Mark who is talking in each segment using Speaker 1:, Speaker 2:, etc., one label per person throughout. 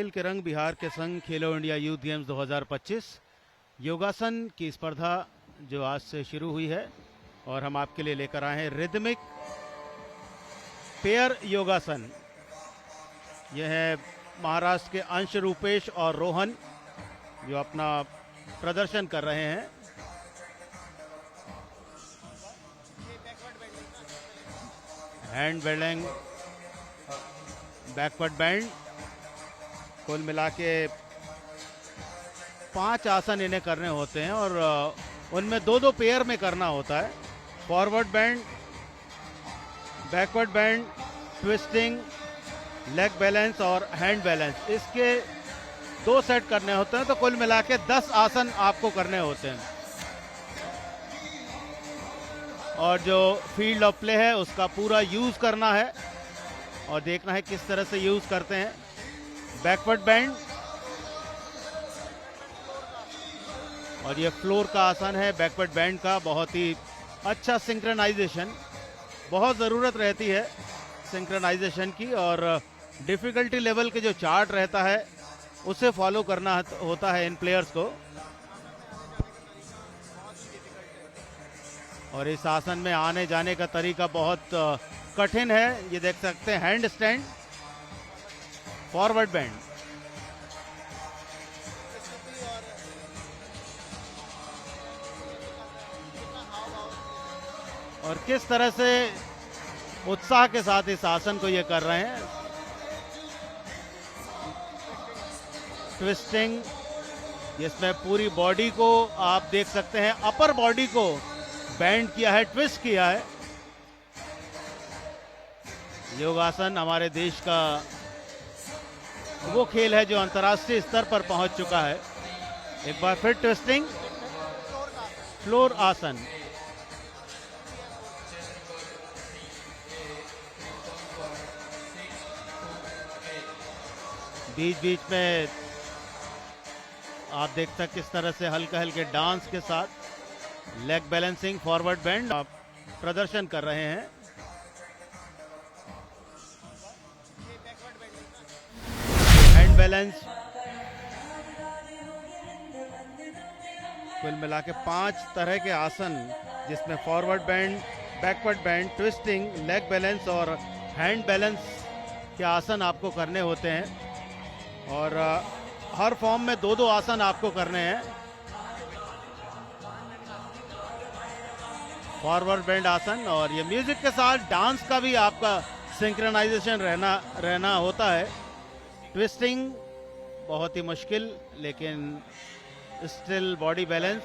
Speaker 1: खेल के रंग बिहार के संग खेलो इंडिया यूथ गेम्स 2025 योगासन की स्पर्धा जो आज से शुरू हुई है और हम आपके लिए लेकर आए हैं रिदमिक पेयर योगासन। यह है महाराष्ट्र के अंश, रूपेश और रोहन जो अपना प्रदर्शन कर रहे हैं। हैंड बेंडिंग, बैकवर्ड बैंड, कुल मिला के 5 आसन इन्हें करने होते हैं और उनमें 2-2 पेयर में करना होता है। Forward band, backward band, twisting, leg balance और हैंड बैलेंस, इसके 2 सेट करने होते हैं। तो कुल मिला के 10 आसन आपको करने होते हैं और जो फील्ड ऑफ प्ले है उसका पूरा यूज करना है और देखना है किस तरह से यूज करते हैं। बैकवर्ड बैंड, और ये फ्लोर का आसन है बैकवर्ड बैंड का। बहुत ही अच्छा सिंक्रोनाइजेशन, बहुत ज़रूरत रहती है सिंक्रोनाइजेशन की और डिफ़िकल्टी लेवल के जो चार्ट रहता है उसे फॉलो करना होता है इन प्लेयर्स को। और इस आसन में आने जाने का तरीका बहुत कठिन है। ये देख सकते हैं हैंड स्टैंड, फॉरवर्ड बैंड, और किस तरह से उत्साह के साथ इस आसन को ये कर रहे हैं। ट्विस्टिंग, इसमें पूरी बॉडी को आप देख सकते हैं, अपर बॉडी को बैंड किया है, ट्विस्ट किया है। योगासन हमारे देश का वो खेल है जो अंतर्राष्ट्रीय स्तर पर पहुंच चुका है। एक बार फिर ट्विस्टिंग, फ्लोर आसन, बीच बीच में आप देख सकते किस तरह से हल्के हल्के डांस के साथ लेग बैलेंसिंग, फॉरवर्ड बैंड आप प्रदर्शन कर रहे हैं। हैंड बैलेंस, कुल मिला के 5 तरह के आसन जिसमें forward band, backward band, twisting, leg balance और हैंड बैलेंस के आसन आपको करने होते हैं और हर फॉर्म में 2-2 आसन आपको करने हैं। फॉरवर्ड बैंड आसन, और ये म्यूजिक के साथ डांस का भी आपका सिंक्रोनाइजेशन रहना होता है। ट्विस्टिंग बहुत ही मुश्किल लेकिन स्टिल बॉडी बैलेंस,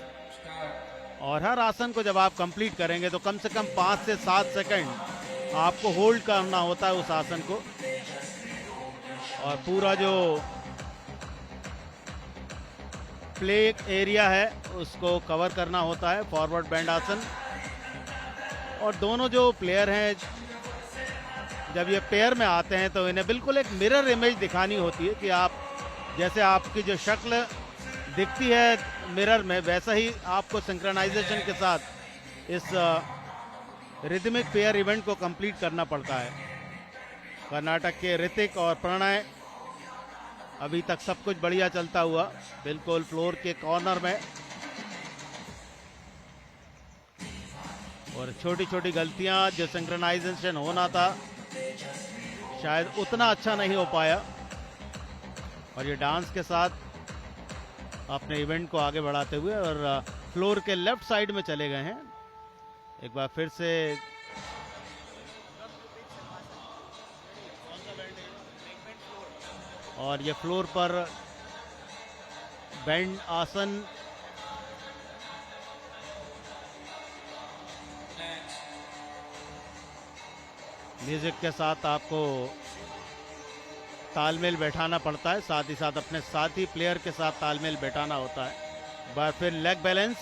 Speaker 1: और हर आसन को जब आप कंप्लीट करेंगे तो कम से कम 5 से 7 सेकंड आपको होल्ड करना होता है उस आसन को और पूरा जो प्ले एरिया है उसको कवर करना होता है। फॉरवर्ड बैंड आसन, और दोनों जो प्लेयर हैं जब ये पेयर में आते हैं तो इन्हें बिल्कुल एक मिरर इमेज दिखानी होती है कि आप जैसे आपकी जो शक्ल दिखती है मिरर में वैसा ही आपको सिंक्रोनाइजेशन के साथ इस रिदमिक पेयर इवेंट को कंप्लीट करना पड़ता है। कर्नाटक के ऋतिक और प्रणय, अभी तक सब कुछ बढ़िया चलता हुआ बिल्कुल फ्लोर के कॉर्नर में, और छोटी छोटी गलतियां जो सिंक्रोनाइजेशन होना था शायद उतना अच्छा नहीं हो पाया, और ये डांस के साथ अपने इवेंट को आगे बढ़ाते हुए और फ्लोर के लेफ्ट साइड में चले गए हैं। एक बार फिर से और ये फ्लोर पर बैंड आसन, म्यूजिक के साथ आपको तालमेल बैठाना पड़ता है, साथ ही साथ अपने साथी प्लेयर के साथ तालमेल बैठाना होता है। बार फिर लेग बैलेंस,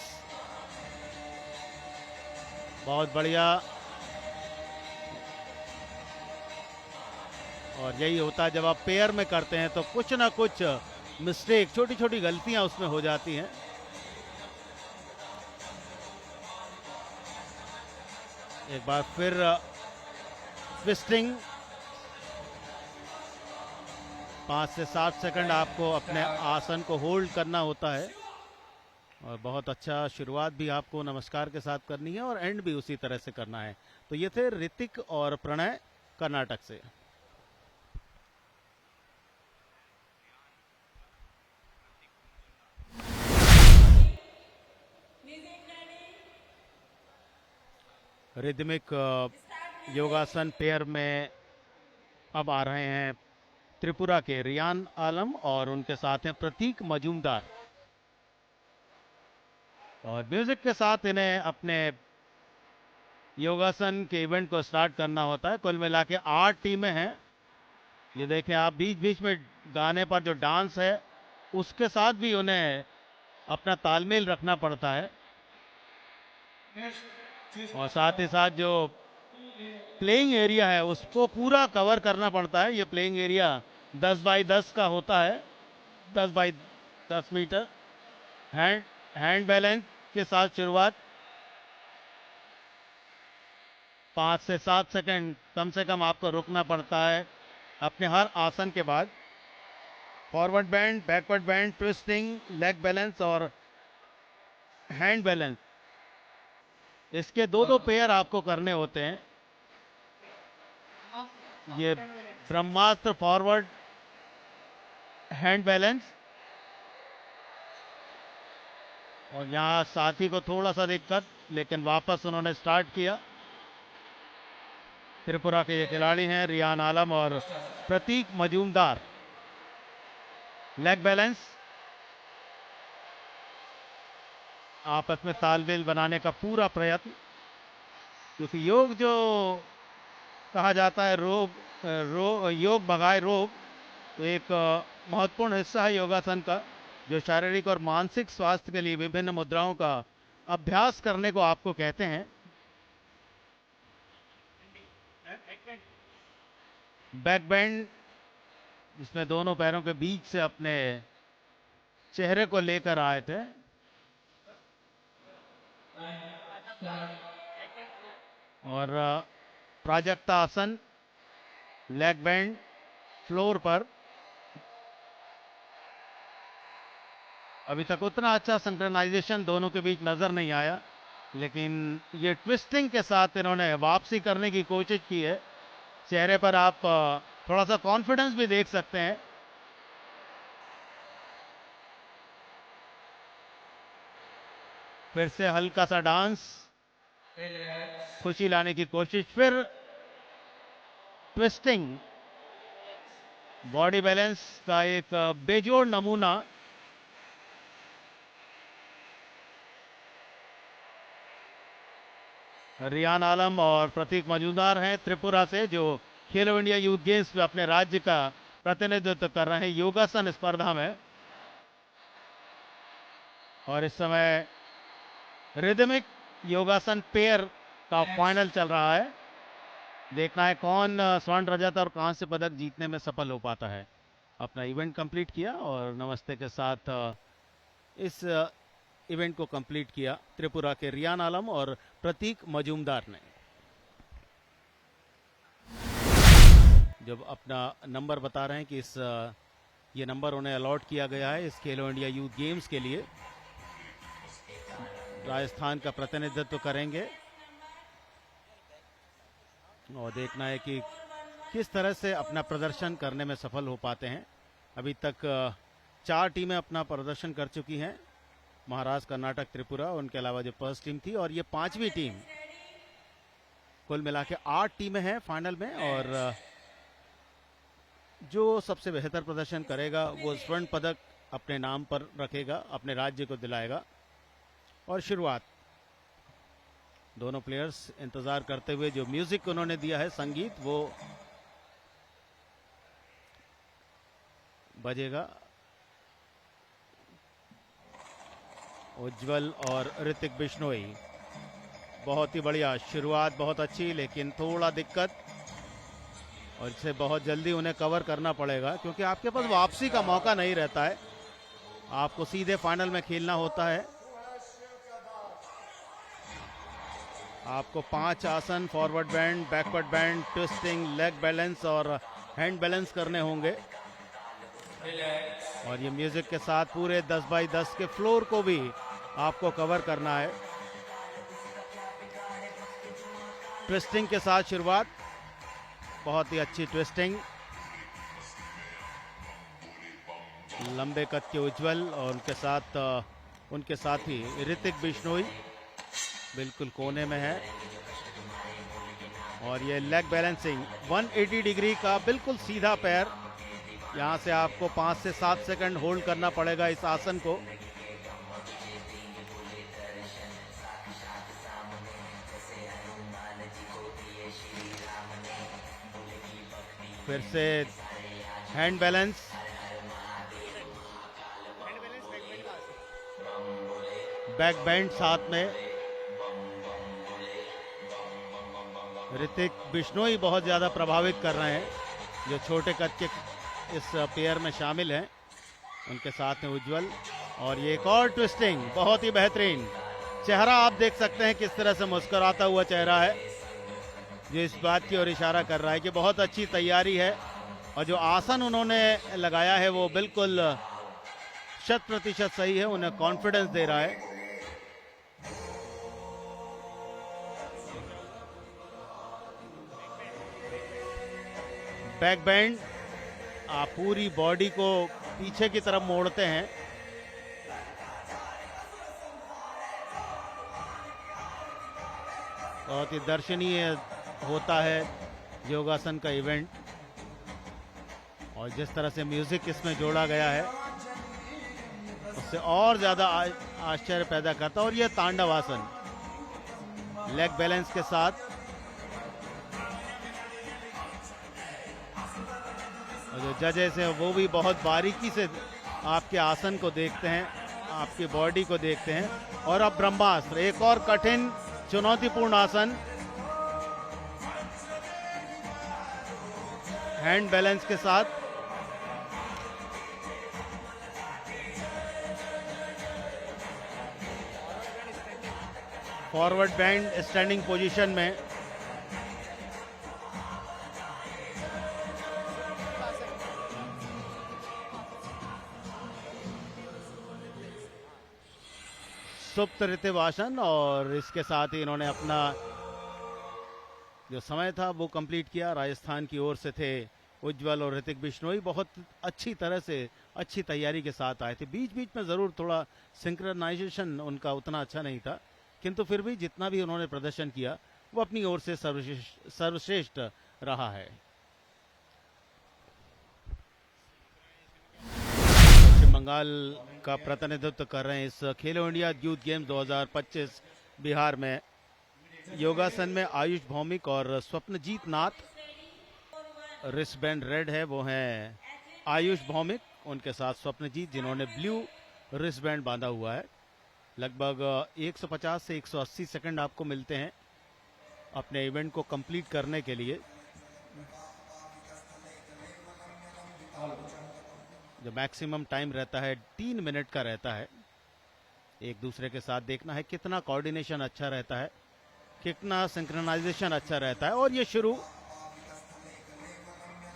Speaker 1: बहुत बढ़िया, और यही होता है जब आप पेयर में करते हैं तो कुछ ना कुछ मिस्टेक, छोटी छोटी गलतियां उसमें हो जाती हैं। एक बार फिर ट्विस्टिंग, 5 से 7 सेकंड आपको अपने आसन को होल्ड करना होता है और बहुत अच्छा शुरुआत भी आपको नमस्कार के साथ करनी है और एंड भी उसी तरह से करना है। तो ये थे ऋतिक और प्रणय कर्नाटक से। रिदमिक योगासन पेयर में अब आ रहे हैं त्रिपुरा के रियान आलम और उनके साथ हैं प्रतीक मजूमदार। और म्यूजिक के साथ इन्हें अपने योगासन के इवेंट को स्टार्ट करना होता है। कुल मिला के 8 टीमें हैं। ये देखें आप, बीच बीच में गाने पर जो डांस है उसके साथ भी उन्हें अपना तालमेल रखना पड़ता है और साथ ही साथ जो प्लेइंग एरिया है उसको पूरा कवर करना पड़ता है। ये प्लेइंग एरिया 10 बाई 10 का होता है, 10 बाई 10 मीटर। हैंड बैलेंस के साथ शुरुआत, 5 से 7 सेकंड कम से कम आपको रुकना पड़ता है अपने हर आसन के बाद। Forward band, backward band, twisting, leg balance और हैंड बैलेंस, इसके दो पेयर आपको करने होते हैं। ये ब्रह्मास्त्र फॉरवर्ड हैंड बैलेंस, और यहाँ साथी को थोड़ा सा दिक्कत, लेकिन वापस उन्होंने स्टार्ट किया। त्रिपुरा के ये खिलाड़ी हैं रियान आलम और प्रतीक मजूमदार। लेग बैलेंस, आपस में तालमेल बनाने का पूरा प्रयत्न, क्योंकि योग जो कहा जाता है योग भगाए रोग, तो एक महत्वपूर्ण हिस्सा है योगासन का, जो शारीरिक और मानसिक स्वास्थ्य के लिए विभिन्न मुद्राओं का अभ्यास करने को आपको कहते हैं। बैक बेंड, जिसमें दोनों पैरों के बीच से अपने चेहरे को लेकर आए थे। और प्राजक्ता आसन, लेग बेंड फ्लोर पर। अभी तक उतना अच्छा सिंक्रोनाइजेशन दोनों के बीच नजर नहीं आया, लेकिन ये ट्विस्टिंग के साथ इन्होंने वापसी करने की कोशिश की है। चेहरे पर आप थोड़ा सा कॉन्फिडेंस भी देख सकते हैं। फिर से हल्का सा डांस, खुशी लाने की कोशिश, फिर ट्विस्टिंग। बॉडी बैलेंस का एक बेजोड़ नमूना। रियान आलम और प्रतीक मजूमदार हैं त्रिपुरा से, जो खेलो इंडिया यूथ गेम्स में अपने राज्य का प्रतिनिधित्व कर रहे हैं योगासन स्पर्धा में। और इस समय रिदमिक योगासन पेयर का फाइनल चल रहा है। देखना है कौन स्वर्ण रजत और कांस्य पदक जीतने में सफल हो पाता है। अपना इवेंट कंप्लीट किया और नमस्ते के साथ इस इवेंट को कंप्लीट किया त्रिपुरा के रियान आलम और प्रतीक मजूमदार ने। जब अपना नंबर बता रहे हैं कि ये नंबर उन्हें अलॉट किया गया है इस खेलो इंडिया यूथ गेम्स के लिए, राजस्थान का प्रतिनिधित्व करेंगे और देखना है कि किस तरह से अपना प्रदर्शन करने में सफल हो पाते हैं। अभी तक 4 टीमें अपना प्रदर्शन कर चुकी हैं, महाराष्ट्र, कर्नाटक, त्रिपुरा, उनके अलावा जो फर्स्ट टीम थी, और ये 5वीं टीम। कुल मिला के 8 टीमें हैं फाइनल में, और जो सबसे बेहतर प्रदर्शन करेगा वो स्वर्ण पदक अपने नाम पर रखेगा, अपने राज्य को दिलाएगा। और शुरुआत, दोनों प्लेयर्स इंतजार करते हुए, जो म्यूजिक उन्होंने दिया है, संगीत, वो बजेगा। उज्जवल और ऋतिक बिश्नोई, बहुत ही बढ़िया शुरुआत, बहुत अच्छी, लेकिन थोड़ा दिक्कत, और इसे बहुत जल्दी उन्हें कवर करना पड़ेगा, क्योंकि आपके पास वापसी का मौका नहीं रहता है, आपको सीधे फाइनल में खेलना होता है। आपको 5 आसन, forward band, backward band, twisting, leg balance और हैंड बैलेंस करने होंगे। और ये म्यूजिक के साथ पूरे 10 बाई 10 के फ्लोर को भी आपको कवर करना है। ट्विस्टिंग के साथ शुरुआत, बहुत ही अच्छी ट्विस्टिंग। लंबे कद के उज्जवल और उनके साथ ही ऋतिक बिश्नोई बिल्कुल कोने में है। और ये लेग बैलेंसिंग 180 डिग्री का बिल्कुल सीधा पैर, यहाँ से आपको 5 से 7 सेकंड होल्ड करना पड़ेगा इस आसन को। फिर से हैंड बैलेंस, बैक बेंड साथ में। ऋतिक बिश्नोई बहुत ज़्यादा प्रभावित कर रहे हैं, जो छोटे कद के इस पेयर में शामिल हैं। उनके साथ में उज्जवल, और ये एक और ट्विस्टिंग, बहुत ही बेहतरीन। चेहरा आप देख सकते हैं किस तरह से मुस्कुराता हुआ चेहरा है, जो इस बात की ओर इशारा कर रहा है कि बहुत अच्छी तैयारी है। और जो आसन उन्होंने लगाया है वो बिल्कुल 100% सही है, उन्हें कॉन्फिडेंस दे रहा है। बैक बेंड, आप पूरी बॉडी को पीछे की तरफ मोड़ते हैं। बहुत ही दर्शनीय होता है योगासन का इवेंट, और जिस तरह से म्यूजिक इसमें जोड़ा गया है उससे और ज्यादा आश्चर्य पैदा करता है। और यह तांडव आसन लेग बैलेंस के साथ, और जो जजेस हैं वो भी बहुत बारीकी से आपके आसन को देखते हैं, आपकी बॉडी को देखते हैं। और अब ब्रह्मास्त्र, एक और कठिन चुनौतीपूर्ण आसन, हैंड बैलेंस के साथ। फॉरवर्ड बेंड स्टैंडिंग पोजीशन में। सुप्त ऋतिव आसन, और इसके साथ ही इन्होंने अपना जो समय था वो कंप्लीट किया। राजस्थान की ओर से थे उज्जवल और ऋतिक बिश्नोई, बहुत अच्छी तरह से अच्छी तैयारी के साथ आए थे। बीच बीच में ज़रूर थोड़ा सिंक्रोनाइजेशन उनका उतना अच्छा नहीं था, किंतु फिर भी जितना भी उन्होंने प्रदर्शन किया वो अपनी ओर से सर्वश्रेष्ठ रहा है। पश्चिम बंगाल का प्रतिनिधित्व कर रहे हैं इस खेलो इंडिया यूथ गेम्स 2025 बिहार में। योगासन में आयुष भौमिक और स्वप्नजीत नाथ। रिस्ट बैंड रेड है, वो हैं आयुष भौमिक, उनके साथ स्वप्नजीत जिन्होंने ब्लू रिस्ट बैंड बांधा हुआ है। लगभग 150 से 180 सेकंड आपको मिलते हैं अपने इवेंट को कंप्लीट करने के लिए। जो मैक्सिमम टाइम रहता है 3 मिनट का रहता है। एक दूसरे के साथ देखना है कितना कोऑर्डिनेशन अच्छा रहता है, कितना सिंक्रोनाइजेशन अच्छा रहता है। और ये शुरू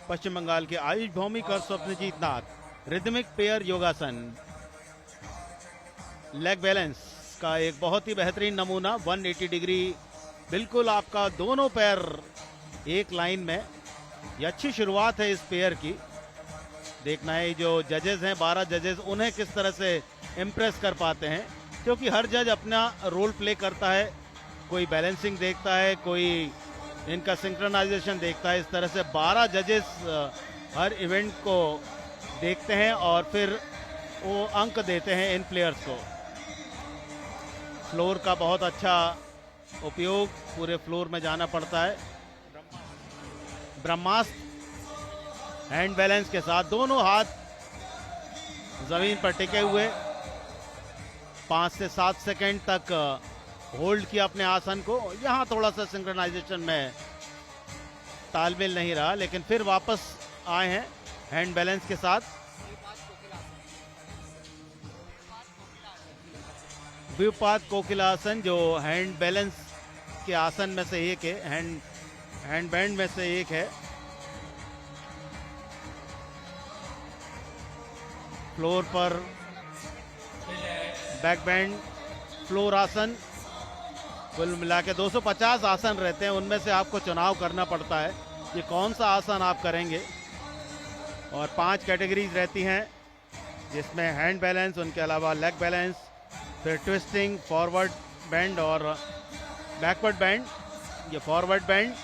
Speaker 1: पश्चिम बंगाल के आयुष भौमिक और स्वप्नजीत नाथ, रिदमिक पेयर योगासन, लेग बैलेंस का एक बहुत ही बेहतरीन नमूना। 180 डिग्री बिल्कुल आपका दोनों पैर एक लाइन में। ये अच्छी शुरुआत है इस पेयर की। देखना है जो जजेस हैं 12 जजेस, उन्हें किस तरह से इम्प्रेस कर पाते हैं, क्योंकि हर जज अपना रोल प्ले करता है। कोई बैलेंसिंग देखता है, कोई इनका सिंक्रोनाइजेशन देखता है। इस तरह से 12 जजेस हर इवेंट को देखते हैं और फिर वो अंक देते हैं इन प्लेयर्स को। फ्लोर का बहुत अच्छा उपयोग, पूरे फ्लोर में जाना पड़ता है। ब्रह्मास्त्र हैंड बैलेंस के साथ, दोनों हाथ जमीन पर टिके हुए 5 से 7 सेकंड तक होल्ड किया अपने आसन को। यहाँ थोड़ा सा सिंक्रोनाइजेशन में तालमेल नहीं रहा, लेकिन फिर वापस आए हैं हैंड बैलेंस के साथ। व्यूपात कोकिलासन जो हैंड बैलेंस के आसन में से एक है, हैंड बैंड में से एक है। फ्लोर पर बैक बैंड फ्लोर आसन, कुल मिला के 250 आसन रहते हैं, उनमें से आपको चुनाव करना पड़ता है कि कौन सा आसन आप करेंगे। और 5 कैटेगरीज रहती हैं, जिसमें हैंड बैलेंस, उनके अलावा लेग बैलेंस, फिर ट्विस्टिंग, फॉरवर्ड बैंड और बैकवर्ड बैंड। ये फॉरवर्ड बैंड,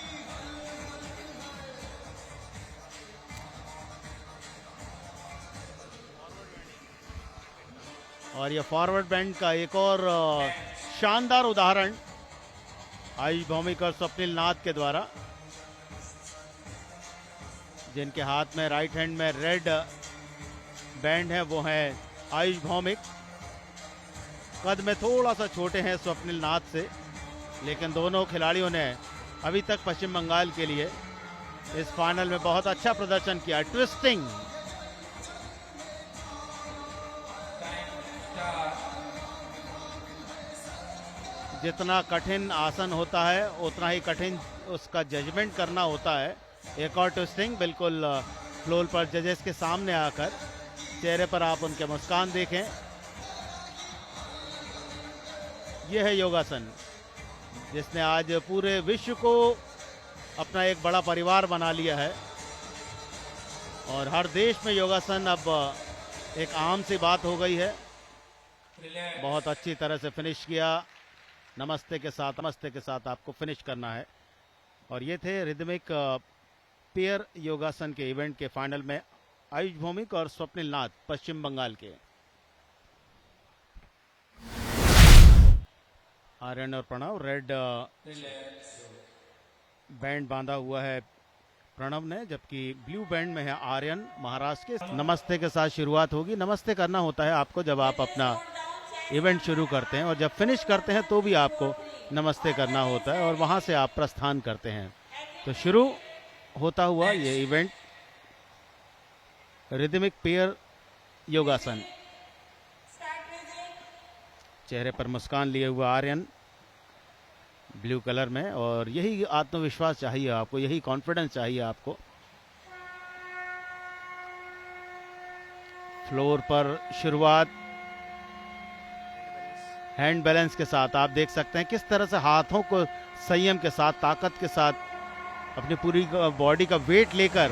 Speaker 1: और ये फॉरवर्ड बैंड का एक और शानदार उदाहरण आयुष भौमिक और स्वप्निल नाथ के द्वारा, जिनके हाथ में राइट हैंड में रेड बैंड है, वो है आयुष भौमिक। कद में थोड़ा सा छोटे हैं स्वप्निल नाथ से, लेकिन दोनों खिलाड़ियों ने अभी तक पश्चिम बंगाल के लिए इस फाइनल में बहुत अच्छा प्रदर्शन किया। ट्विस्टिंग, जितना कठिन आसन होता है उतना ही कठिन उसका जजमेंट करना होता है। एक और ट्विस्टिंग, बिल्कुल फ्लोर पर जजेस के सामने आकर चेहरे पर आप उनके मुस्कान देखें। यह है योगासन, जिसने आज पूरे विश्व को अपना एक बड़ा परिवार बना लिया है, और हर देश में योगासन अब एक आम सी बात हो गई है। बहुत अच्छी तरह से फिनिश किया, नमस्ते के साथ आपको फिनिश करना है। और ये थे रिदमिक पेयर योगासन के इवेंट के फाइनल में आयुष भौमिक और स्वप्निल नाथ पश्चिम बंगाल के। आर्यन और प्रणव, रेड बैंड बांधा हुआ है प्रणव ने, जबकि ब्लू बैंड में है आर्यन महाराष्ट्र के। नमस्ते के साथ शुरुआत होगी। नमस्ते करना होता है आपको जब आप अपना इवेंट शुरू करते हैं, और जब फिनिश करते हैं तो भी आपको नमस्ते करना होता है, और वहां से आप प्रस्थान करते हैं। तो शुरू होता हुआ ये इवेंट रिदमिक पेयर योगासन। चेहरे पर मुस्कान लिए हुआ आर्यन ब्लू कलर में, और यही आत्मविश्वास चाहिए आपको, यही कॉन्फिडेंस चाहिए आपको। फ्लोर पर शुरुआत हैंड बैलेंस के साथ। आप देख सकते हैं किस तरह से हाथों को संयम के साथ, ताकत के साथ, अपनी पूरी बॉडी का वेट लेकर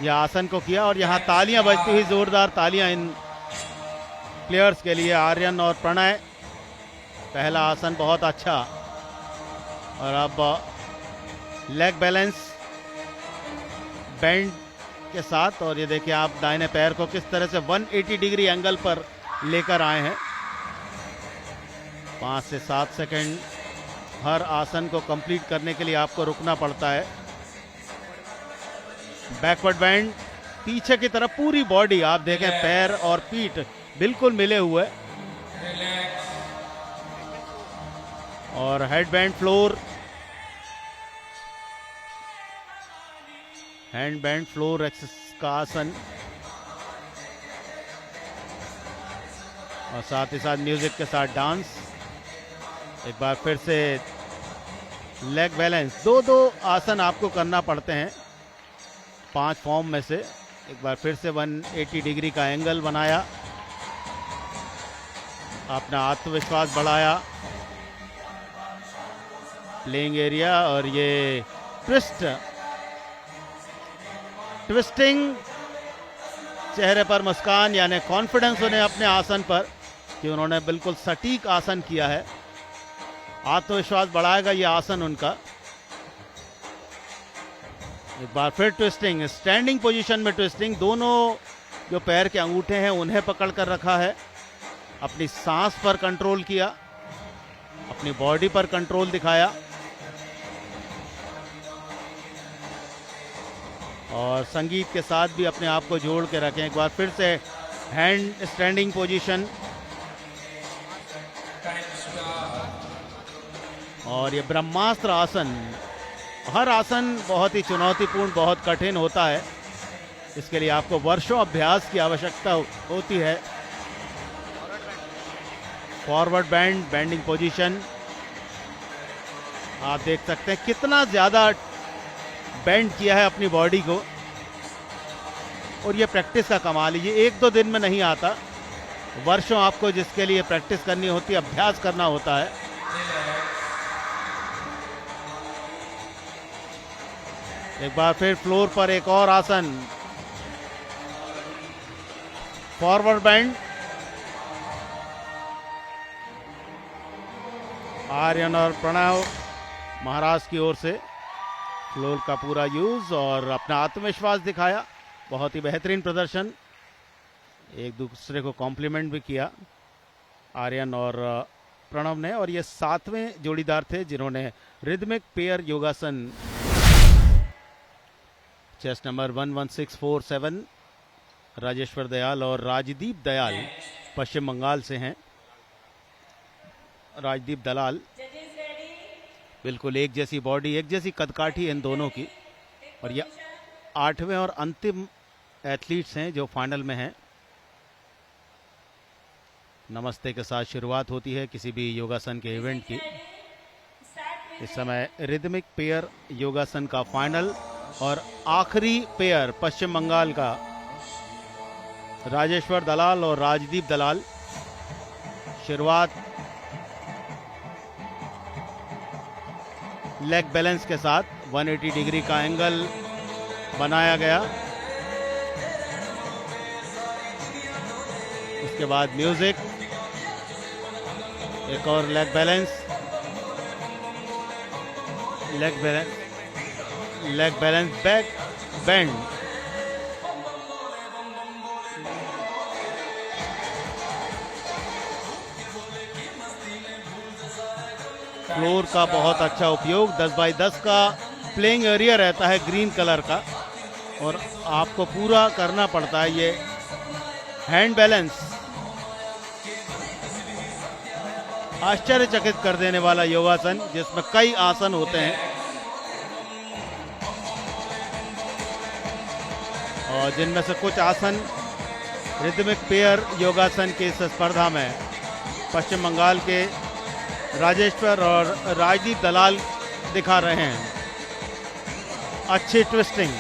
Speaker 1: यह आसन को किया। और यहाँ तालियां बजती हुई, जोरदार तालियां इन प्लेयर्स के लिए। आर्यन और प्रणय, पहला आसन बहुत अच्छा। और अब लेग बैलेंस बैंड के साथ, और ये देखिए आप दाहिने पैर को किस तरह से 180 डिग्री एंगल पर लेकर आए हैं। 5 से 7 सेकंड हर आसन को कंप्लीट करने के लिए आपको रुकना पड़ता है। बैकवर्ड बैंड, पीछे की तरफ पूरी बॉडी, आप देखें पैर और पीठ बिल्कुल मिले हुए। और head band floor, hand band floor exercise का आसन, और साथ ही साथ म्यूजिक के साथ डांस। एक बार फिर से लेग बैलेंस, दो आसन आपको करना पड़ते हैं 5 फॉर्म में से। एक बार फिर से 180 डिग्री का एंगल बनाया, अपना आत्मविश्वास बढ़ाया, प्लेइंग एरिया। और ये ट्विस्टिंग, चेहरे पर मुस्कान, यानी कॉन्फिडेंस उन्हें अपने आसन पर कि उन्होंने बिल्कुल सटीक आसन किया है। आत्मविश्वास बढ़ाएगा ये आसन उनका। एक बार फिर ट्विस्टिंग, स्टैंडिंग पोजीशन में ट्विस्टिंग। दोनों जो पैर के अंगूठे हैं उन्हें पकड़ कर रखा है, अपनी सांस पर कंट्रोल किया, अपनी बॉडी पर कंट्रोल दिखाया, और संगीत के साथ भी अपने आप को जोड़ के रखें। एक बार फिर से हैंड स्टैंडिंग पोजीशन, और ये ब्रह्मास्त्र आसन। हर आसन बहुत ही चुनौतीपूर्ण, बहुत कठिन होता है, इसके लिए आपको वर्षों अभ्यास की आवश्यकता होती है। फॉरवर्ड बैंड, बैंडिंग पोजीशन, आप देख सकते हैं कितना ज्यादा बेंड किया है अपनी बॉडी को। और ये प्रैक्टिस का कमाल है, ये 1-2 दिन में नहीं आता, वर्षों आपको जिसके लिए प्रैक्टिस करनी होती है, अभ्यास करना होता है। एक बार फिर फ्लोर पर एक और आसन, फॉरवर्ड बेंड। आर्यन और प्रणव महाराज की ओर से फ्लोर का पूरा यूज और अपना आत्मविश्वास दिखाया, बहुत ही बेहतरीन प्रदर्शन, एक दूसरे को कॉम्प्लीमेंट भी किया आर्यन और प्रणव ने। और ये 7वें जोड़ीदार थे जिन्होंने रिदमिक पेयर योगासन चेस्ट नंबर 11647, राजेश्वर दयाल और राजदीप दयाल पश्चिम बंगाल से हैं। राजदीप दलाल बिल्कुल एक जैसी बॉडी, एक जैसी कदकाठी इन दोनों की, और ये 8वें और अंतिम एथलीट्स हैं जो फाइनल में हैं। नमस्ते के साथ शुरुआत होती है किसी भी योगासन के इवेंट की। इस समय रिदमिक पेयर योगासन का फाइनल और आखिरी पेयर पश्चिम बंगाल का राजेश्वर दलाल और राजदीप दलाल। शुरुआत लेग बैलेंस के साथ 180 डिग्री का एंगल बनाया गया, उसके बाद म्यूजिक, एक और leg balance, back bend, floor का बहुत अच्छा उपयोग, 10x10 का प्लेइंग एरिया रहता है ग्रीन कलर का, और आपको पूरा करना पड़ता है ये हैंड बैलेंस। आश्चर्यचकित कर देने वाला योगासन जिसमें कई आसन होते हैं, और जिनमें से कुछ आसन रिदमिक पेयर योगासन की इस स्पर्धा में पश्चिम बंगाल के राजेश्वर और राजदीप दलाल दिखा रहे हैं। अच्छी ट्विस्टिंग,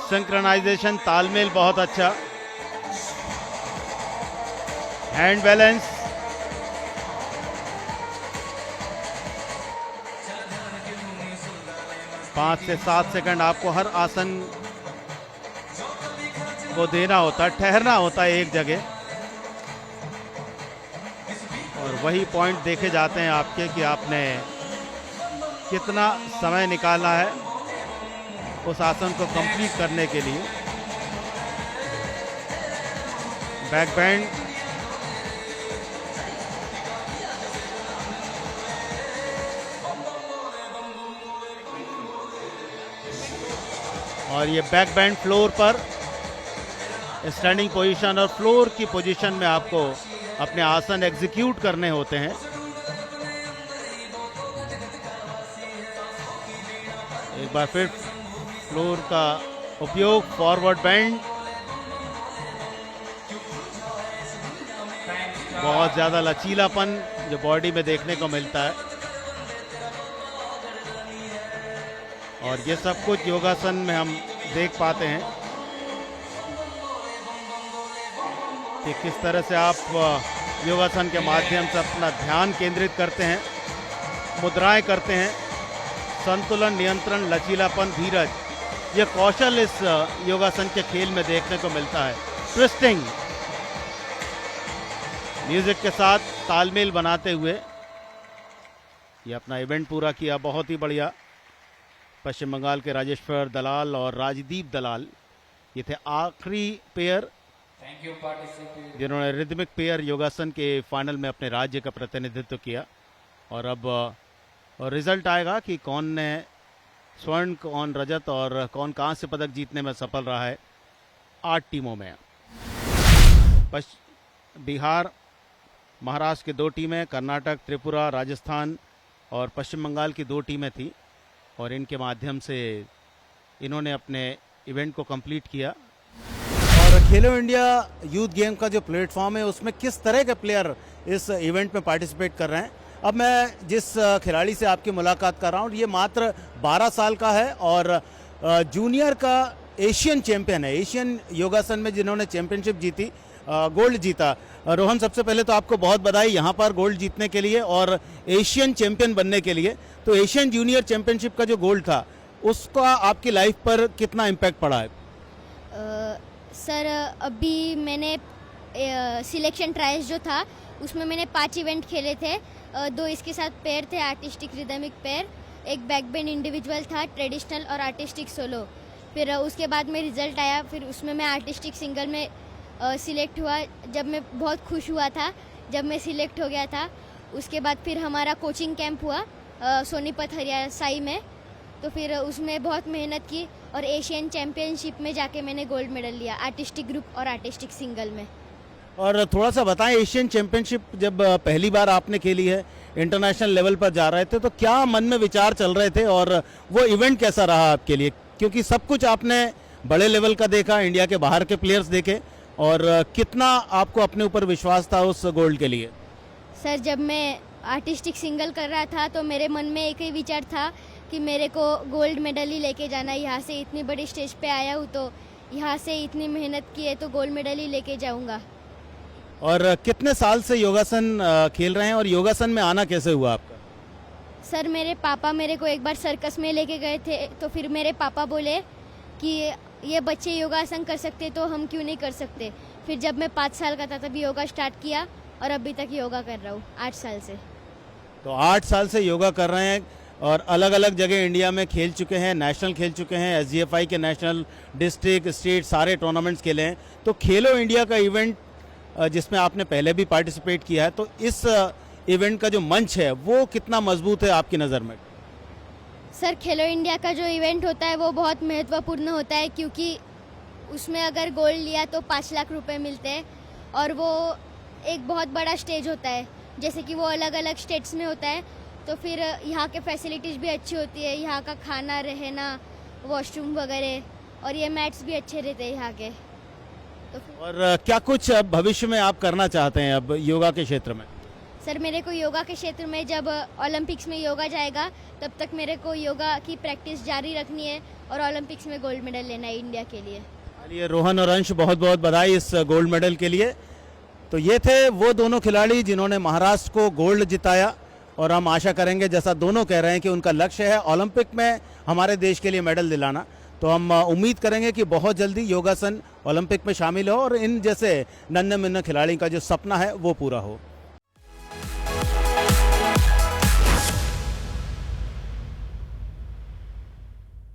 Speaker 1: सिंक्रोनाइजेशन, तालमेल बहुत अच्छा, हैंड बैलेंस, पाँच से 7 सेकंड आपको हर आसन को देना होता है, ठहरना होता है एक जगह, और वही पॉइंट देखे जाते हैं आपके कि आपने कितना समय निकाला है उस आसन को कंप्लीट करने के लिए। बैक बैंड, और ये बैक बैंड फ्लोर पर स्टैंडिंग पोजीशन और फ्लोर की पोजीशन में आपको अपने आसन एग्जीक्यूट करने होते हैं। एक बार फिर फ्लोर का उपयोग, फॉरवर्ड बेंड, बहुत ज़्यादा लचीलापन जो बॉडी में देखने को मिलता है, और ये सब कुछ योगासन में हम देख पाते हैं कि किस तरह से आप योगासन के माध्यम से अपना ध्यान केंद्रित करते हैं, मुद्राएं करते हैं, संतुलन, नियंत्रण, लचीलापन, धीरज, ये कौशल इस योगासन के खेल में देखने को मिलता है। ट्विस्टिंग, म्यूजिक के साथ तालमेल बनाते हुए ये अपना इवेंट पूरा किया, बहुत ही बढ़िया। पश्चिम बंगाल के राजेश्वर दलाल और राजदीप दलाल ये थे आखिरी पेयर जिन्होंने रिदमिक पेयर योगासन के फाइनल में अपने राज्य का प्रतिनिधित्व किया। और अब रिजल्ट आएगा कि कौन ने स्वर्ण, कौन रजत और कौन कांस्य पदक जीतने में सफल रहा है 8 टीमों में। बिहार, महाराष्ट्र की 2 टीमें, कर्नाटक, त्रिपुरा, राजस्थान और पश्चिम बंगाल की 2 टीमें थी, और इनके माध्यम से इन्होंने अपने इवेंट को कंप्लीट किया। और खेलो इंडिया यूथ गेम का जो प्लेटफॉर्म है उसमें किस तरह के प्लेयर इस इवेंट में पार्टिसिपेट कर रहे हैं। अब मैं जिस खिलाड़ी से आपकी मुलाकात कर रहा हूँ ये मात्र 12 साल का है और जूनियर का एशियन चैंपियन है, एशियन योगासन में जिन्होंने चैंपियनशिप जीती, गोल्ड जीता। रोहन, सबसे पहले तो आपको बहुत बधाई यहाँ पर गोल्ड जीतने के लिए और एशियन चैंपियन बनने के लिए। तो एशियन जूनियर चैंपियनशिप का जो गोल्ड था उसका आपकी लाइफ पर कितना इम्पैक्ट पड़ा है?
Speaker 2: सर अभी मैंने सिलेक्शन ट्रायल्स जो था उसमें मैंने 5 इवेंट खेले थे। 2 इसके साथ पेयर थे, आर्टिस्टिक रिदमिक पेयर, एक बैक बैंड इंडिविजुअल था, ट्रेडिशनल और आर्टिस्टिक सोलो। फिर उसके बाद में रिजल्ट आया, फिर उसमें मैं आर्टिस्टिक सिंगल में सिलेक्ट हुआ। जब मैं बहुत खुश हुआ था जब मैं सिलेक्ट हो गया था। उसके बाद फिर हमारा कोचिंग कैंप हुआ सोनीपत हरियाणा साई में, तो फिर उसमें बहुत मेहनत की और एशियन चैम्पियनशिप में जाके मैंने गोल्ड मेडल लिया आर्टिस्टिक ग्रुप और आर्टिस्टिक सिंगल में।
Speaker 1: और थोड़ा सा बताएं, एशियन चैंपियनशिप जब पहली बार आपने खेली है, इंटरनेशनल लेवल पर जा रहे थे, तो क्या मन में विचार चल रहे थे और वो इवेंट कैसा रहा आपके लिए? क्योंकि सब कुछ आपने बड़े लेवल का देखा, इंडिया के बाहर के प्लेयर्स देखे, और कितना आपको अपने ऊपर विश्वास था उस गोल्ड के लिए?
Speaker 2: सर जब मैं आर्टिस्टिक सिंगल कर रहा था तो मेरे मन में एक ही विचार था कि मेरे को गोल्ड मेडल ही लेके जाना। यहाँ से इतनी बड़ी स्टेज पे आया हूँ तो यहाँ से इतनी मेहनत की है तो गोल्ड मेडल ही लेके जाऊँगा।
Speaker 1: और कितने साल से योगासन खेल रहे हैं और योगासन में आना कैसे हुआ आपका?
Speaker 2: सर मेरे पापा मेरे को एक बार सर्कस में लेके गए थे, तो फिर मेरे पापा बोले कि ये बच्चे योगासन कर सकते तो हम क्यों नहीं कर सकते। फिर जब मैं 5 साल का था तभी योगा स्टार्ट किया और अभी तक योगा कर रहा हूँ 8 साल से।
Speaker 1: तो 8 साल से योगा कर रहे हैं और अलग अलग जगह इंडिया में खेल चुके हैं, नेशनल खेल चुके हैं, SGFI के नेशनल, डिस्ट्रिक्ट, स्टेट सारे टूर्नामेंट्स खेले हैं। तो खेलो इंडिया का इवेंट जिसमें आपने पहले भी पार्टिसिपेट किया है, तो इस इवेंट का जो मंच है वो कितना मजबूत है आपकी नज़र में?
Speaker 2: सर खेलो इंडिया का जो इवेंट होता है वो बहुत महत्वपूर्ण होता है, क्योंकि उसमें अगर गोल्ड लिया तो 5 लाख रुपए मिलते हैं और वो एक बहुत बड़ा स्टेज होता है। जैसे कि वो अलग अलग स्टेट्स में होता है, तो फिर यहाँ के फैसिलिटीज़ भी अच्छी होती है, यहाँ का खाना, रहना, वॉशरूम वगैरह, और ये मैट्स भी अच्छे रहते हैं यहाँ के। तो
Speaker 1: और क्या कुछ अब भविष्य में आप करना चाहते हैं अब योगा के क्षेत्र में?
Speaker 2: सर मेरे को योगा के क्षेत्र में जब ओलंपिक्स में योगा जाएगा तब तक मेरे को योगा की प्रैक्टिस जारी रखनी है और ओलंपिक्स में गोल्ड मेडल लेना है इंडिया के लिए।
Speaker 1: चलिए रोहन और अंश, बहुत बहुत बधाई इस गोल्ड मेडल के लिए। तो ये थे वो दोनों खिलाड़ी जिन्होंने महाराष्ट्र को गोल्ड जिताया, और हम आशा करेंगे, जैसा दोनों कह रहे हैं कि उनका लक्ष्य है ओलंपिक में हमारे देश के लिए मेडल दिलाना, तो हम उम्मीद करेंगे कि बहुत जल्दी योगासन ओलंपिक में शामिल हो और इन जैसे नन्हे मुन्ने खिलाड़ी का जो सपना है वो पूरा हो।